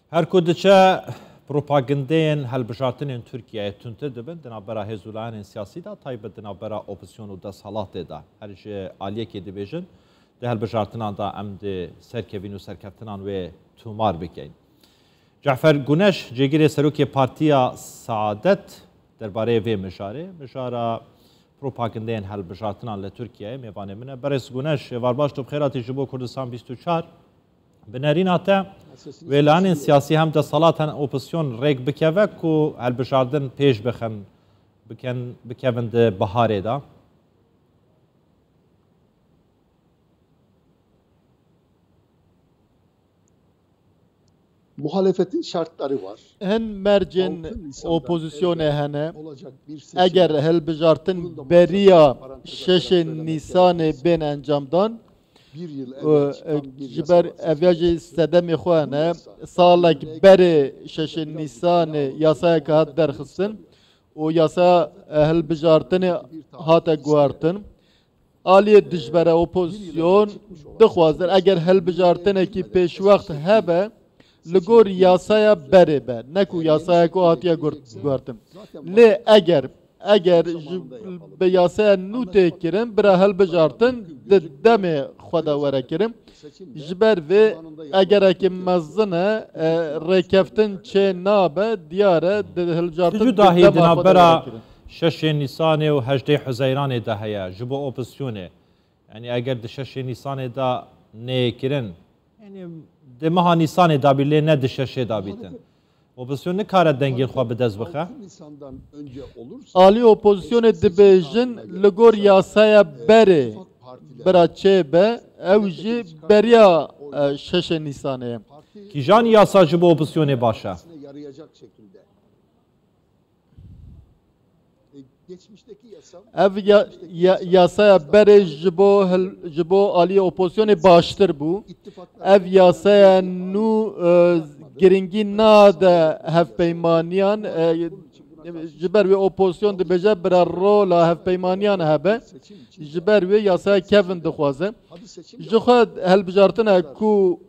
Her kudiçe propagandayın helbijatinin Türkiye'ye tünte dibin dinabera hezulayanın siyasi da taybet dinabera opozisyonu da salah da her şey aliyek edibejin de helbijatinan da emdi serkevin ve serkeftinan ve tumar bikeyin. Cafer Güneş cegire seruki partiya Saadet derbare ve mijara propagandayın helbijatinan le Türkiye'ye mevane mine Beres Güneş varbaş to bxerati jibo Kurdistan 24 بنرین هاته ویلان سیاسی هم دستالات هن اپوزیسیون ریگ بکوه کو هلبجاردن پیش بکوند بهاره دا muhalefetin şartları var. Hen mercin opozisyonu hene eğer helbijartın beriya 6 Nisan'ı ben encamdan jiber evyaji sedemi xwane salek beri 6 Nisan'ı yasaya kahat derxistin o yasa helbijartını hata guartın aliye dijbere opozisyon dixwazir eğer helbijartını ki peş vakt hebe ligor yasaya beri be neku yasaya ku hatiye guartın le eğer be yasaya nute kirin bira helbijartın deme xoda were kirim jiber ve eğer ki mezzine rekeftin çe nabe diyare helbijartın Tücü dahi dinabera 6 Nisan ve 8 Haziran da haya jibo opozisyonu yani eğer de 6 Nisan da ne kirin yani de maha Nisan da bile ne de 6 da bitin Opozisyon ne kare dengin xwe bidez bixe? Ali opozisyonu dibêjin li gor yasaya berê bira çêbe ew jî beriya 6 Nisanê ye. Kîjan yasa ji bo opozisyonê baş e? Ev yasaya berê ji bo aliyê opozisyonê baştir bû. Ev yasaya nû giringî nade hevpeymaniyan ji ber wê opozisyon dibêje bira rola hevpeymaniyan hebe ji ber wê yasaya kevin dixwaze ji xwe helbijartina ku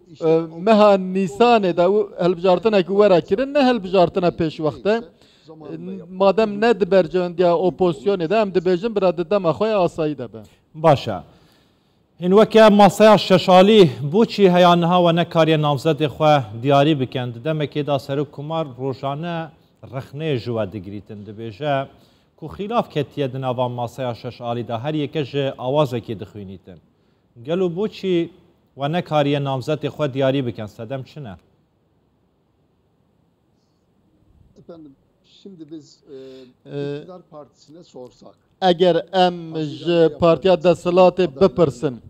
meha Nîsanê de helbijartinekî were kirin ne helbijartina pêşwexte madem ne dibercewendiya opozisyonê de em dibêjin bira di dema xwe asayî de be. Baş e. Hin weke masaya şeşalî boçî heya niha we nekariye namzedê xwe diyarî bikin di demekê da Serok Kumar rojane rexneyê ji we digirîtin dibêje ku xîlaf ketiye di nava masaya şeşalî de her yeke ji awazekê dixwînîtin. Gelo boçî we nekariye namzedê xwe diyarî bikin sedem çi ne? Efendim şimdi biz iktidar partisine sorsak eğer em ji partiya desthilatê bipirsin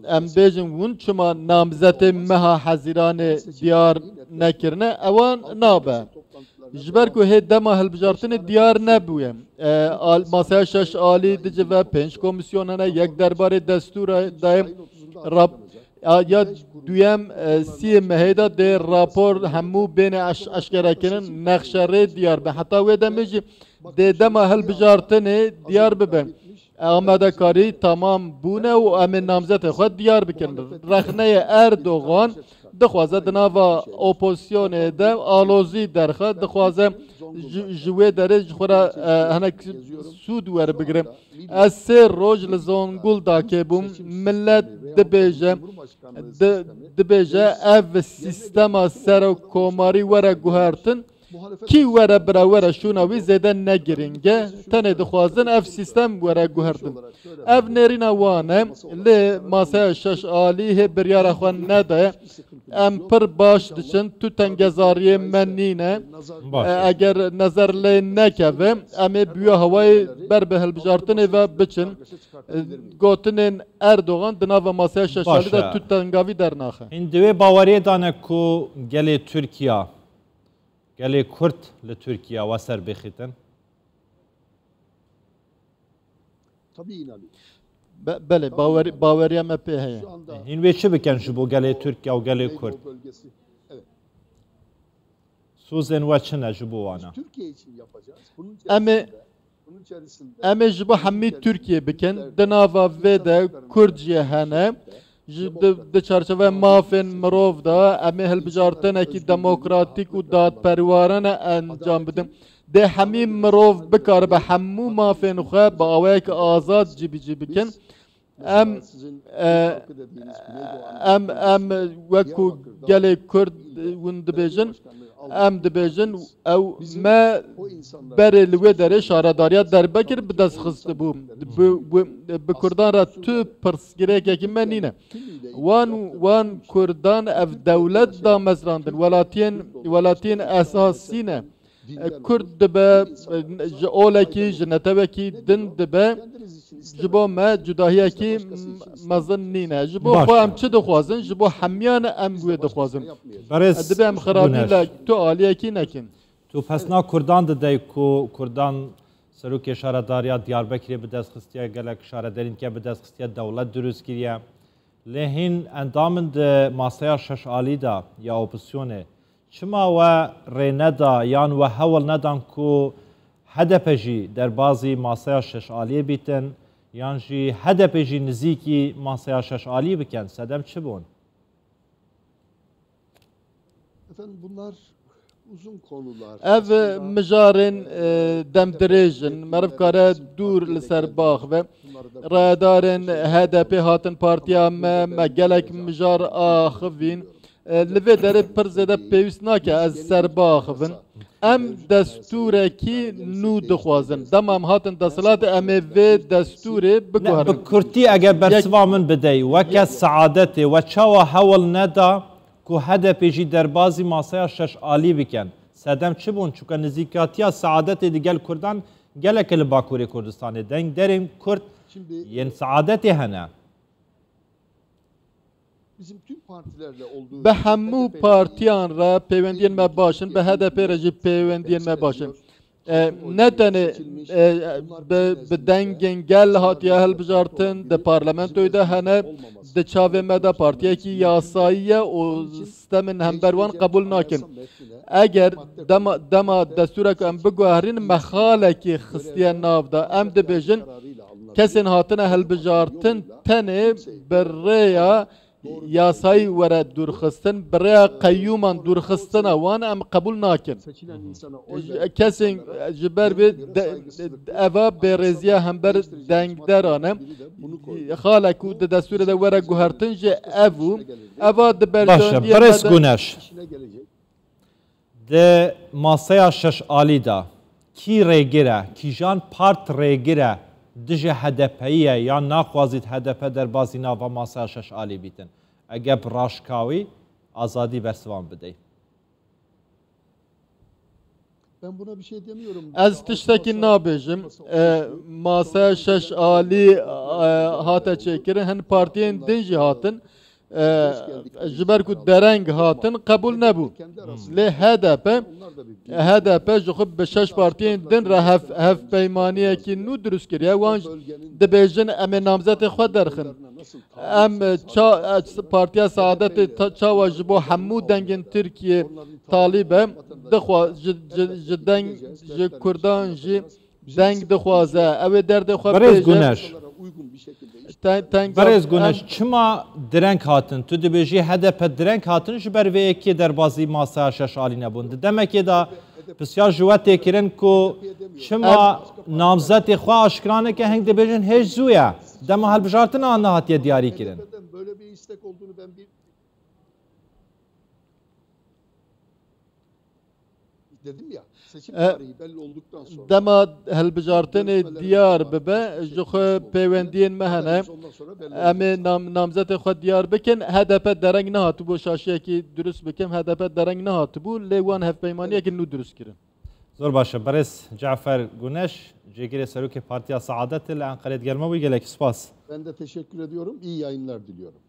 em bêjin hûn çima namzetê meha Hezîranê diyar nekirine ewan nabe ji ber ku hê dema hilbijartinê diyar nebûye masaya şeş alî dicive 5 komisyon hene yek derbarê destûra dayê ya duyem sî mehêda dê rapor hemû bêne eşkerekirin nexşerê diyar be heta wê demê jî dê dema hilbijartinê diyar bibe amadekarî tamam bûne û em ê namzetê xwe diyar bikin rexneyê Erdogan dixwaze di nava opozisyonê de alozî derxe dixwaze ji wê derê ji xwe re hinek sûd werbigire ez sê roj li Zonguldakê bûm millet dibêje ev sîstema serokkomarî were guhertin ki were bira were şûna wî zêde negiringe tenê dixwazin ev sîstem were guhertin ev nêrîna wan e lê masaya şeş alî hê biryara xwe nede em pir baş diçin tu tengezariyê me nîne eger nezer lê nekeve em ê bûye hewayê ber bi hilbijartinê ve biçin gotinên Erdogan di nava masaya şeş alî de tu tengavî dernaxe. Hin divê baweriyê dane ku gelê Tirkiya gelê Kurd li Tirkiya we serbixîtin? tabii inanıyor. Bele baweriya me pê heye. Hin wê çi bikin ji bo gelê Tirkiya û gelê Kurd? Evet. Suzên we çi ne ji bo wan e? Türkiye için yapacağız. Bunun em ê ji bo hemî Tirkiye bikin di nava vê de Kurd jî hene de çerçeve mafin mirov da em hilbijartinekî demokratîk û dadperwarane encam bidin. De hemî mirov bikare be hemû mafên xwe bi awayekî azad cîbî bikin. Em wekû gelê Kurd hûn dibêjin, em dibêjin ew me berê li wê derê şaredariya derbekir bi dest xistibû. Bi Kurdan re tu pirsgirêkekî me nîne. Wan Kurdan ev dewlet da mezrandin, welatiyên esasî ne. Kurd dibe, ji olekî, ji netewekî din dibe, ji bo me cudahiyekî mezin nîne. Ji bo xwe em çi dixwazin, ji bo hemiyan em wê dixwazin. Dibe em xirabî tu aliyekî nekin. Tu pesna Kurdan didey ku Kurdan serokê şaredariya Diyarbekirê bi dest xistiye gelek şaredarînke bi dest xistiye dewlet durust kiriye. Lê hîn endamên di masaya şeş alî da ya opozisyonê çima we rê neda yan we hewl nedan ku HDP jî derbasî masaya şeş aliyê bîtin yan jî HDP jî nizîkî masaya şeş alî bikin. Sedem çi bûn? Efendim bunlar uzun konular. Ev mijarên demdirêjin meriv kare dûr li ser bax ve radarên HDP hatin partiya me gelek mijar axivîn li vê derê pir zêde pêwîst nake ez serbaxivin. Em destûrekî nû dixwazin. Dema em hatin desthilatê em ê vê destûrê biguherin. Bi Kurtî eger bersiva min bidey weke saadetê we çawa hewl neda ku HDP jî derbasî masaya şeş alî bikin. Sedem çi bûn? Çuka nizîkatiya saadetê di gel Kurdan gelek li Bakurê Kurdistanê deng derên Kurd yên saadetê hene. Bizim tüm partilerle olduğu Be hemû partiyan re peywendiyên me başin, be HDP re jî peywendiyên me başin. Ne tenê bi dengên gel hatiye hilbijartin, di parlamentoyê de hene, di çavê me de partiyekî yasayî ye û sistemên hemberwan qebûl nakin. Eger dema destûrek em biguherîn mexalekî xistiye nav da em dibêjin kesên hatine hilbijartin tenê bi rêya yasayî were dûrxistin, bi rêya qeyyûman dûrxistina wan em qebûl nakin. Kesên ji ber vê eva bêrêziya hember dengderan e xalek û di destûrê de were guhertin ji ev û eva di berjandiyê Berez Guneş di masaya şeş alî da kî rêgir e, kîjan part rêgir e dijî HDP'ye yan naxwazît HDP derbasî nava masaya şeş alî bîtin. Eger bi raşkawî azadî bersivan bidey. Ben buna bir şey demiyorum. Ez tiştekî nabêjim. Masaya şeş alî hate çêkirin hin partiyên din jî hatin. Ji ber ku dereng hatin qebûl nebû. Lê HDP ji xwe bi şeş partiyên din re hevpeymaniyekî nû durust kiriye. Wan dibêjin em ê namzetê xwe derxin. Em Partiya Saadetê çawa ji bo hemû dengên Tirkiye talîb e ji deng ji Kurdan jî deng dixwaze. Ew ê derdê xwe Berez Guneş. uygun bir şekilde Berez Guneş çima direng hatin? Tu dibêjî HDP direng hatin ji ber vê yekê derbasî masaya şeş alî nebûn. Di demekê da pisyar ji we têkirin ku çima namzetê xwe aşkiraneke heng dibêjin hêj zû ye. Dema hilbijartina an hatiye diyarî kirin. Böyle bir istek olduğunu ben dedim ya. Seçim tarihi belli olduktan sonra dema hilbijartinê diyar bibe ji xwe peywendiyên me hene em ê namzetê xwe diyar bikin. HDP dereng nehatibû şaşiyekî durust bikin. HDP dereng nehatibû lê wan hevpeymaniyekî nû durust kirin. Zor başa. Berez Cafer Guneş cêgirê serokê Partiya Saadetê li Enqereyê gelme wî gelekî spas. ben de teşekkür ediyorum. İyi yayınlar diliyorum.